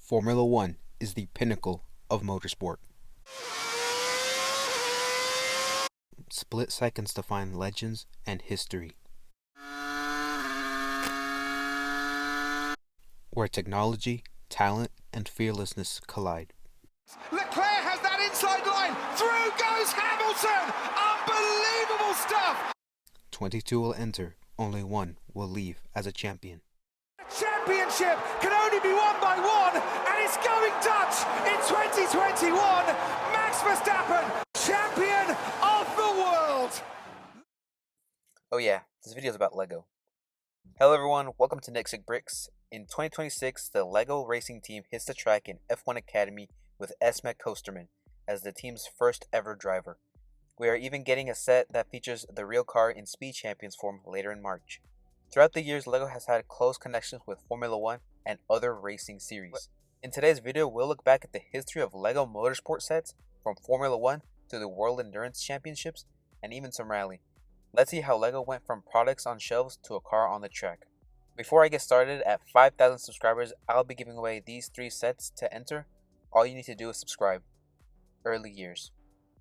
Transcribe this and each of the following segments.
Formula One is the pinnacle of motorsport. Split seconds define legends and history. Where technology, talent, and fearlessness collide. Leclerc has that inside line. Through goes Hamilton. Unbelievable stuff. 22 will enter, only one will leave as a champion. Championship can only be won by one, and it's going Dutch in 2021. Max Verstappen, champion of the world. Oh yeah, this video is about LEGO. Hello everyone, welcome to NixicBricks. In 2026, the LEGO racing team hits the track in F1 Academy with Esmet Kosterman as the team's first ever driver. We are even getting a set that features the real car in Speed Champions form later in March. Throughout the years, LEGO has had close connections with Formula One and other racing series. In today's video, we'll look back at the history of LEGO motorsport sets from Formula One to the World Endurance Championships and even some rally. Let's see how LEGO went from products on shelves to a car on the track. Before I get started, at 5,000 subscribers, I'll be giving away these 3 sets to enter. All you need to do is subscribe. Early years.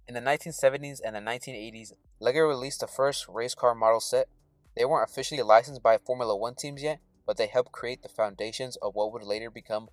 In the 1970s and the 1980s, LEGO released the first race car model set. They weren't officially licensed by Formula One teams yet, but they helped create the foundations of what would later become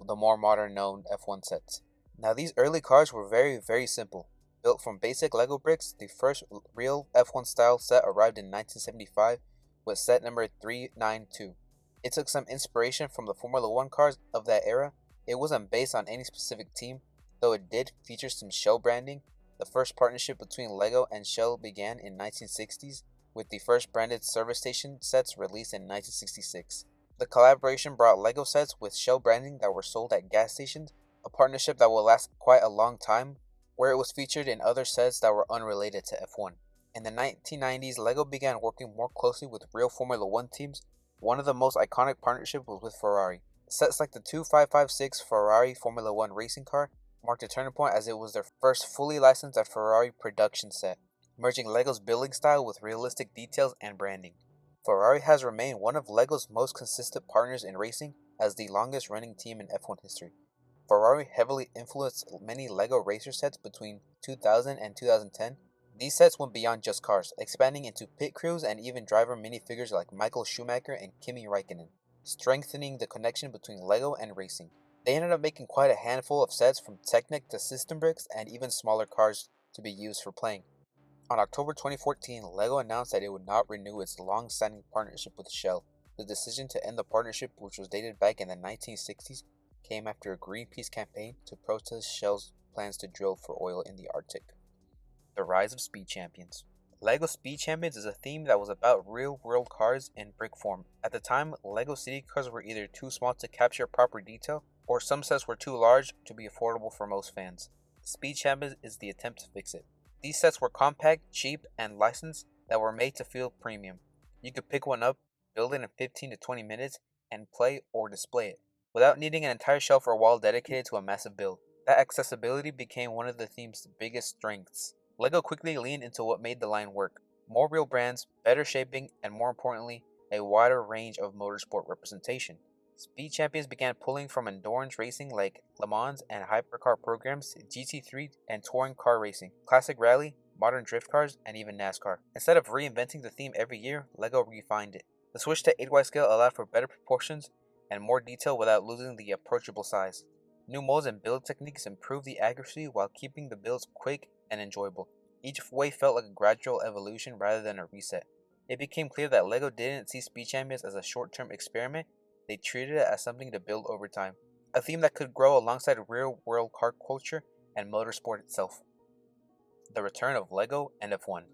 the more modern known F1 sets. Now these early cars were very simple. Built from basic LEGO bricks, the first real F1 style set arrived in 1975 with set number 392. It took some inspiration from the Formula One cars of that era. It wasn't based on any specific team, though it did feature some Shell branding. The first partnership between LEGO and Shell began in 1960s, with the first branded service station sets released in 1966. The collaboration brought LEGO sets with Shell branding that were sold at gas stations, a partnership that will last quite a long time, where it was featured in other sets that were unrelated to F1. In the 1990s, LEGO began working more closely with real Formula One teams. One of the most iconic partnerships was with Ferrari. Sets like the 2556 Ferrari Formula One racing car marked a turning point as it was their first fully licensed Ferrari production set, merging LEGO's building style with realistic details and branding. Ferrari has remained one of LEGO's most consistent partners in racing as the longest running team in F1 history. Ferrari heavily influenced many LEGO racer sets between 2000 and 2010. These sets went beyond just cars, expanding into pit crews and even driver minifigures like Michael Schumacher and Kimi Räikkönen, strengthening the connection between LEGO and racing. They ended up making quite a handful of sets from Technic to NixicBricks and even smaller cars to be used for playing. On October 2014, LEGO announced that it would not renew its long-standing partnership with Shell. The decision to end the partnership, which was dated back in the 1960s, came after a Greenpeace campaign to protest Shell's plans to drill for oil in the Arctic. The rise of Speed Champions. LEGO Speed Champions is a theme that was about real-world cars in brick form. At the time, LEGO city cars were either too small to capture proper detail, or some sets were too large to be affordable for most fans. Speed Champions is the attempt to fix it. These sets were compact, cheap, and licensed that were made to feel premium. You could pick one up, build it in 15 to 20 minutes, and play or display it, without needing an entire shelf or wall dedicated to a massive build. That accessibility became one of the theme's biggest strengths. LEGO quickly leaned into what made the line work. More real brands, better shaping, and more importantly, a wider range of motorsport representation. Speed Champions began pulling from endurance racing like Le Mans and hypercar programs, GT3 and touring car racing, classic rally, modern drift cars, and even NASCAR. Instead of reinventing the theme every year, LEGO refined it. The switch to 8x scale allowed for better proportions and more detail without losing the approachable size. New molds and build techniques improved the accuracy while keeping the builds quick and enjoyable. Each wave felt like a gradual evolution rather than a reset. It became clear that LEGO didn't see Speed Champions as a short-term experiment. They treated it as something to build over time, a theme that could grow alongside real-world car culture and motorsport itself. The return of LEGO and F1.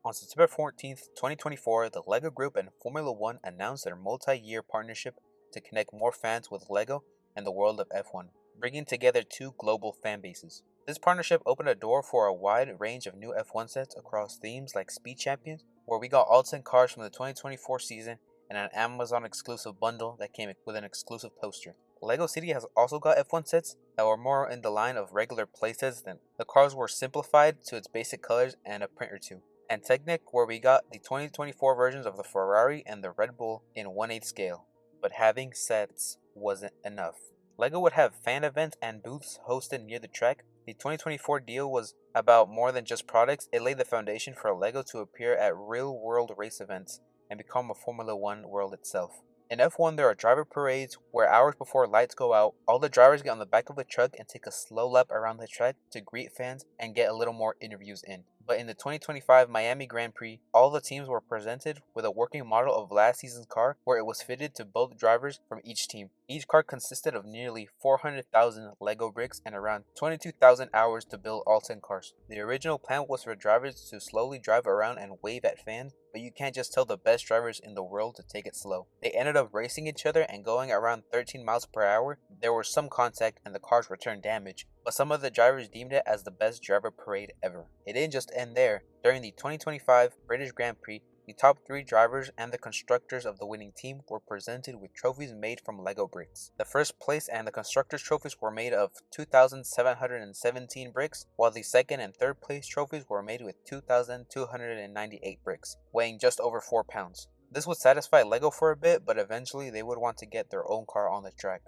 On September 14th, 2024, the LEGO Group and Formula One announced their multi-year partnership to connect more fans with LEGO and the world of F1, bringing together 2 global fan bases. This partnership opened a door for a wide range of new F1 sets across themes like Speed Champions, where we got all 10 cars from the 2024 season, and an Amazon exclusive bundle that came with an exclusive poster. LEGO City has also got F1 sets that were more in the line of regular playsets. Than the cars were simplified to its basic colors and a print or two. And Technic, where we got the 2024 versions of the Ferrari and the Red Bull in 1/8 scale. But having sets wasn't enough. LEGO would have fan events and booths hosted near the track. The 2024 deal was about more than just products. It laid the foundation for LEGO to appear at real-world race events and become a Formula One world itself. In F1, there are driver parades where hours before lights go out, all the drivers get on the back of the truck and take a slow lap around the track to greet fans and get a little more interviews in. But in the 2025 Miami Grand Prix, all the teams were presented with a working model of last season's car where it was fitted to both drivers from each team. Each car consisted of nearly 400,000 LEGO bricks and around 22,000 hours to build all 10 cars. The original plan was for drivers to slowly drive around and wave at fans, but you can't just tell the best drivers in the world to take it slow. They ended up racing each other and going around 13 miles per hour. There was some contact and the cars returned damage, but some of the drivers deemed it as the best driver parade ever. It didn't just end there. During the 2025 British Grand Prix, the top 3 drivers and the constructors of the winning team were presented with trophies made from LEGO bricks. The first place and the constructors' trophies were made of 2,717 bricks, while the second and third place trophies were made with 2,298 bricks, weighing just over 4 pounds. This would satisfy LEGO for a bit, but eventually they would want to get their own car on the track.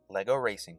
LEGO Racing.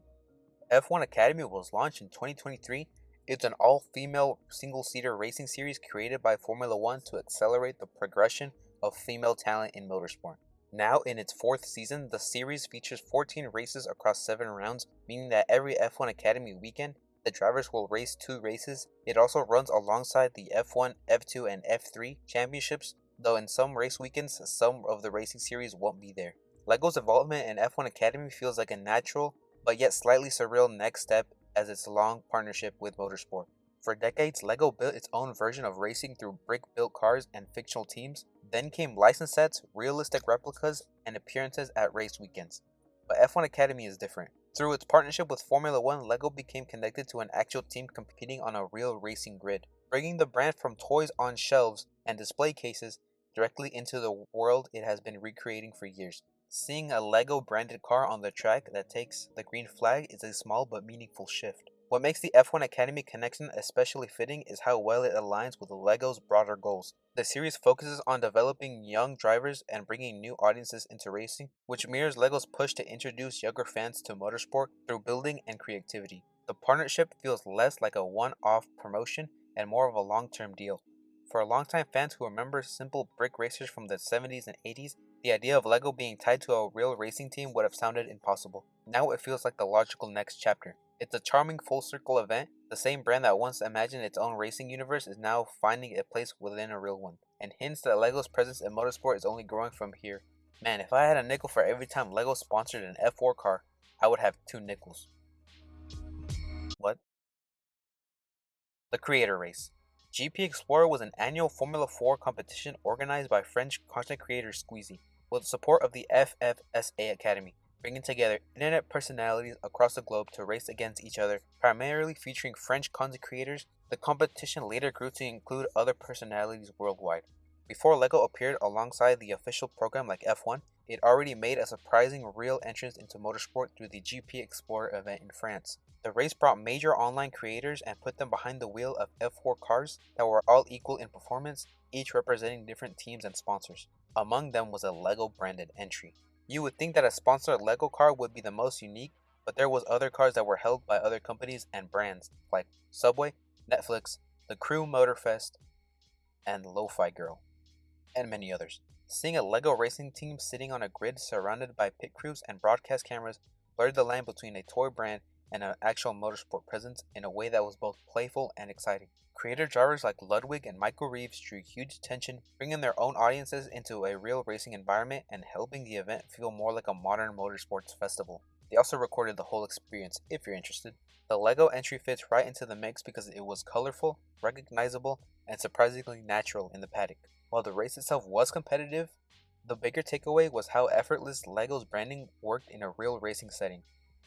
F1 Academy was launched in 2023. It's an all-female single-seater racing series created by Formula One to accelerate the progression of female talent in motorsport. Now in its 4th season, the series features 14 races across 7 rounds, meaning that every F1 Academy weekend, the drivers will race 2 races. It also runs alongside the F1, F2, and F3 championships, though in some race weekends, some of the racing series won't be there. LEGO's involvement in F1 Academy feels like a natural, but yet slightly surreal next step as its long partnership with motorsport. For decades, LEGO built its own version of racing through brick-built cars and fictional teams. Then came license sets, realistic replicas, and appearances at race weekends. But F1 Academy is different. Through its partnership with Formula One, LEGO became connected to an actual team competing on a real racing grid, bringing the brand from toys on shelves and display cases directly into the world it has been recreating for years. Seeing a LEGO branded car on the track that takes the green flag is a small but meaningful shift. What makes the F1 Academy connection especially fitting is how well it aligns with LEGO's broader goals. The series focuses on developing young drivers and bringing new audiences into racing, which mirrors LEGO's push to introduce younger fans to motorsport through building and creativity. The partnership feels less like a one-off promotion and more of a long-term deal. For longtime fans who remember simple brick racers from the 70s and 80s, the idea of LEGO being tied to a real racing team would have sounded impossible. Now it feels like the logical next chapter. It's a charming full-circle event. The same brand that once imagined its own racing universe is now finding a place within a real one, and hints that LEGO's presence in motorsport is only growing from here. Man, if I had a nickel for every time LEGO sponsored an F4 car, I would have 2 nickels. What? The Creator Race. GP Explorer was an annual Formula 4 competition organized by French content creator Squeezie, with the support of the FFSA Academy, bringing together internet personalities across the globe to race against each other, primarily featuring French content creators. The competition later grew to include other personalities worldwide. Before LEGO appeared alongside the official program like F1, it already made a surprising real entrance into motorsport through the GP Explorer event in France. The race brought major online creators and put them behind the wheel of F4 cars that were all equal in performance, each representing different teams and sponsors. Among them was a LEGO branded entry. You would think that a sponsored LEGO car would be the most unique, but there was other cars that were held by other companies and brands like Subway, Netflix, The Crew Motorfest, and Lo-Fi Girl, and many others. Seeing a LEGO racing team sitting on a grid surrounded by pit crews and broadcast cameras blurred the line between a toy brand and an actual motorsport presence in a way that was both playful and exciting. Creator drivers like Ludwig and Michael Reeves drew huge attention, bringing their own audiences into a real racing environment and helping the event feel more like a modern motorsports festival. They also recorded the whole experience, if you're interested. The LEGO entry fits right into the mix because it was colorful, recognizable, and surprisingly natural in the paddock. While the race itself was competitive, the bigger takeaway was how effortless LEGO's branding worked in a real racing setting.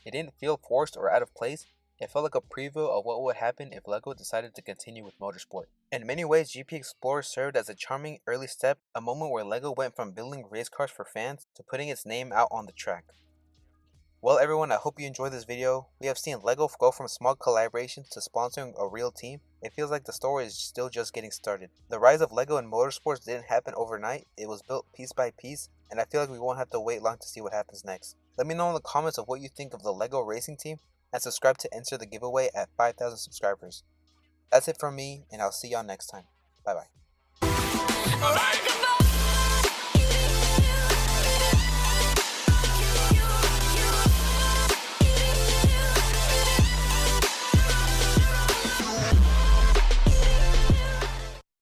It didn't feel forced or out of place. It felt like a preview of what would happen if LEGO decided to continue with motorsport. In many ways, GP Explorer served as a charming early step, a moment where LEGO went from building race cars for fans to putting its name out on the track. Well everyone, I hope you enjoyed this video. We have seen LEGO go from small collaborations to sponsoring a real team. It feels like the story is still just getting started. The rise of LEGO in motorsports didn't happen overnight. It was built piece by piece, and I feel like we won't have to wait long to see what happens next. Let me know in the comments of what you think of the LEGO racing team, and subscribe to enter the giveaway at 5,000 subscribers. That's it from me, and I'll see y'all next time. Bye bye.